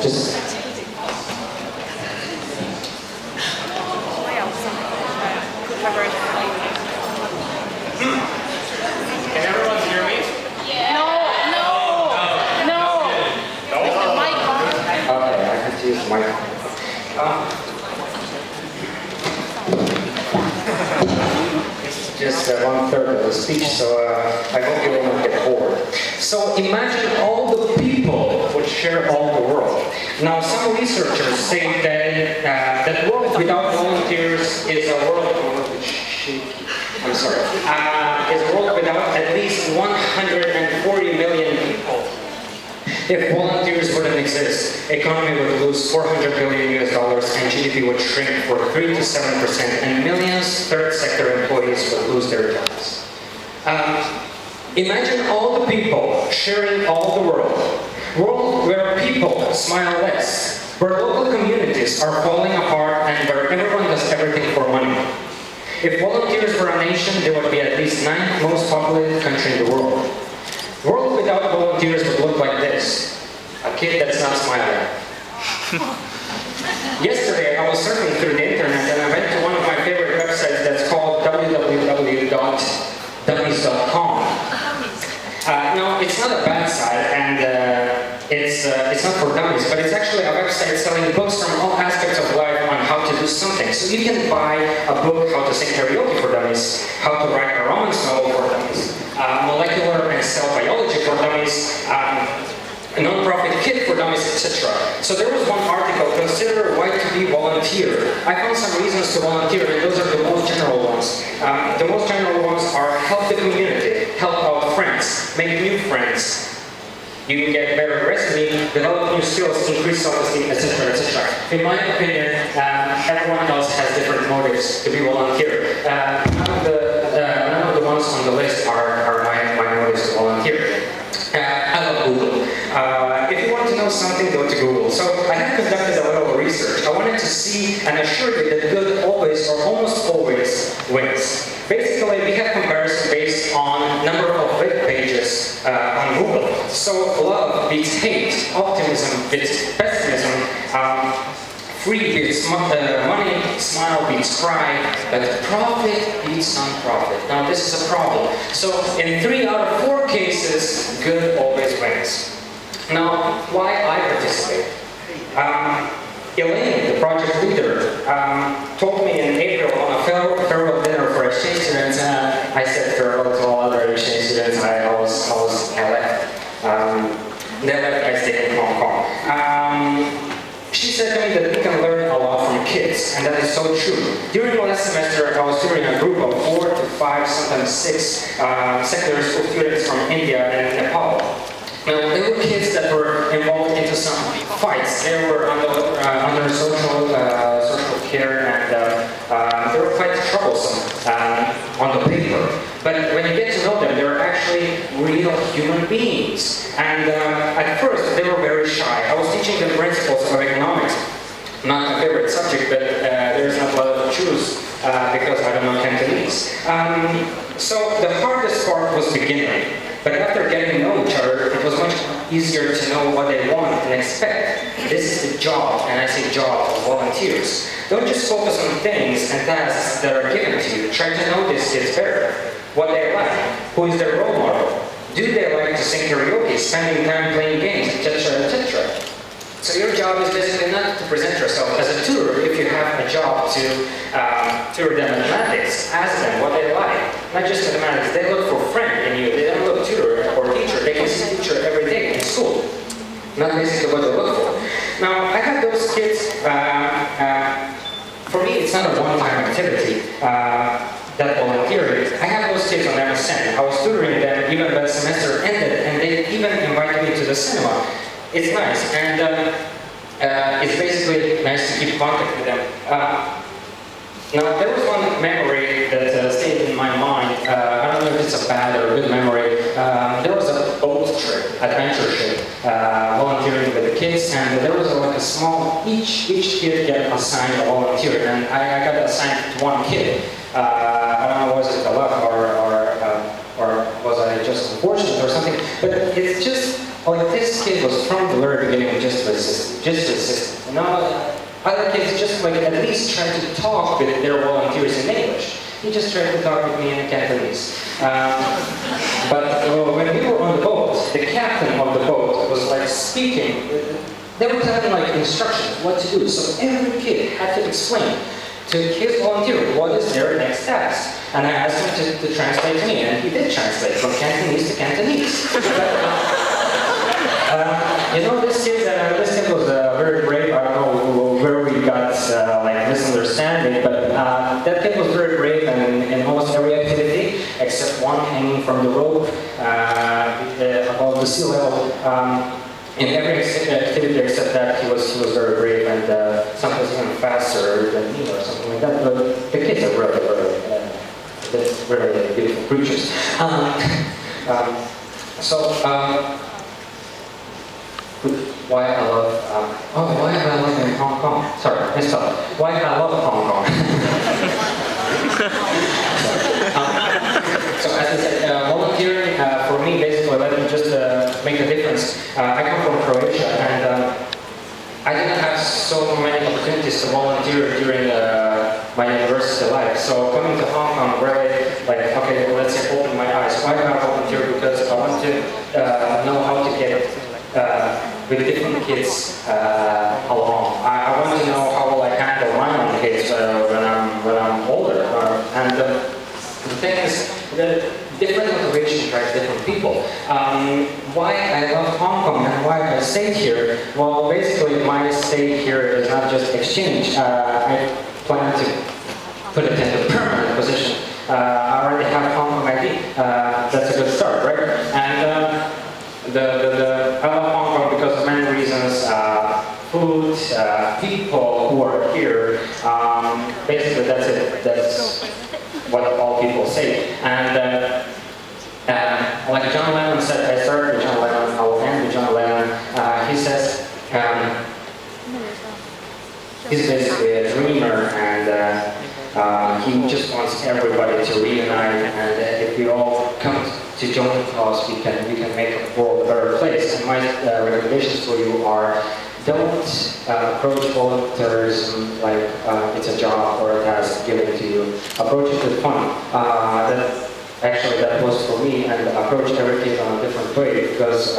just Can everyone hear me? okay, I have to use my just 1/3 of the speech, so I hope you will not get bored. So imagine all the people would share all the world. Now, some researchers say that world without volunteers is a world. I'm sorry. Is a world without at least 140 million people. If volunteers wouldn't exist, economy would lose $400 billion and GDP would shrink for 3 to 7%, and millions third sector employees would lose their jobs. Imagine all the people sharing all the world. World where people smile less, where local communities are falling apart, and where everyone does everything for money. If volunteers were a nation, they would be at least 9th most populated country in the world. The world without volunteers would look like this. A kid that's not smiling. Yesterday, I was surfing through the internet and I went to one of my favorite websites that's called www.dummies.com. No, it's not a bad site and it's not for dummies, but it's actually a website selling books from all aspects of life on how to do something. So you can buy a book, How to Sing Karaoke for Dummies, How to Write a Romance Novel for Dummies, Molecular and Cell Biology for Dummies, a non-profit kit for dummies, etc. So there was one article, consider why to be volunteer. I found some reasons to volunteer, and those are the most general ones. The most general ones are help the community, help out friends, make new friends. You can get better resume, develop new skills, increase self-esteem, etc., etc. In my opinion, everyone else has different motives to be volunteer. None of the ones on the list are my motives to volunteer. I love Google. If you want to know something, go to Google. So I have conducted a little research. I wanted to see and assure you that good always or almost always wins. Basically, we have comparison based on number of web pages on Google. So love beats hate, optimism beats pessimism, free beats money, smile beats cry, but profit beats non-profit. Now this is a problem. So in 3 out of 4 cases, good always wins. Now, why I participate? Elaine, the project leader, told me in April on a farewell dinner for exchange students. I said farewell to all other exchange students. I left. They left. I stayed in Hong Kong. She said to me that we can learn a lot from kids, and that is so true. During the last semester, I was tutoring a group of 4 to 5, sometimes 6 secondary school students from India and Nepal. Now, they were kids that were involved into some fights. They were under social care, and they were quite troublesome on the paper. But when you get to know them, they're actually real human beings. And at first, they were very shy. I was teaching them principles of economics. Not my favorite subject, but there's not a lot to choose because I don't know Cantonese. So the hardest part was beginning. But after getting to know each other, it was much easier to know what they want and expect. This is the job, and I say job, of volunteers. Don't just focus on things and tasks that are given to you. Try to know these kids better. What they like, who is their role model, do they like to sing karaoke, spending time playing games, etc., etc. So your job is basically not to present yourself as a tutor. If you have a job to tutor them mathematics, ask them what they like. Not just mathematics, they look for friend in you. They don't look tutor or teacher. They can see teacher every day in school. Not basically what they look for. Now, I have those kids, for me it's not a one-time activity. That volunteering. I have those kids on MSN. I was tutoring them even when the semester ended, and they even invited me to the cinema. It's nice, and it's basically nice to keep contact with them. Now, there was one memory that stayed in my mind. I don't know if it's a bad or a good memory. There was a boat trip, adventure trip, volunteering with the kids, and there was like a small, each kid got assigned a volunteer, and I got assigned to one kid. I don't know, was it the luck or was I just unfortunate or something? But it's just like this kid was from the very beginning just resistant. You know, other kids just like at least tried to talk with their volunteers in English. He just tried to talk with me in Cantonese. But when we were on the boat, the captain of the boat was like speaking. They were telling like instructions what to do. So every kid had to explain to his volunteer what is their next task. And I asked him to translate to me, and he did translate from Cantonese to Cantonese. You know, this kid was very brave. I don't know where we got like misunderstanding, but that kid was very brave in almost every activity except one hanging from the rope above the sea level. In every activity except that, he was very brave and sometimes even faster than me or something like that. But the kids are really beautiful creatures. Why I love in Hong Kong. Sorry, I stopped. Why I love Hong Kong. So as I said, volunteering for me basically let me just make a difference. I come from Croatia, and I didn't have so many opportunities to volunteer during my university life. So coming to Hong Kong really, like, okay, let's say open my eyes. Why do I volunteer? Because I want to know how to get with different kids along. I want to know how will I handle my own kids when I'm older. The thing is that different motivation drives different people. Why I love Hong Kong and why I stayed here? Well, basically my stay here is not just exchange. I plan to put it in a permanent position. I already have Hong Kong ID. That's a good start, right? And I love Hong Kong because of many reasons. Food, people who are here. Basically, that's it. That's what all people say. And like John Lennon said, I started with John Lennon, I will end with John Lennon. He says he's basically a dreamer, and he just wants everybody to reunite. And if we all come to join the cause, we can make the world a better place. And my recommendations for you are: don't approach volunteerism like it's a job or a task given to you. Approach it with fun. That was for me, and approach everything on a different way, because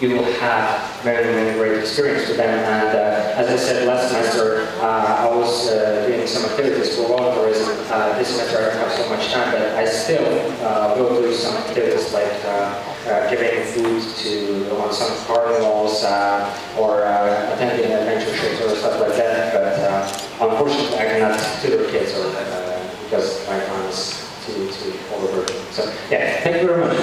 you will have many great experience with them. And as I said last semester, I was doing some activities for volunteerism. This semester I don't have so much time, but I still will do some activities like giving food on some carnivals or attending adventure trips or stuff like that. But unfortunately, I cannot tutor kids because my time is too overburdened. So yeah, thank you very much.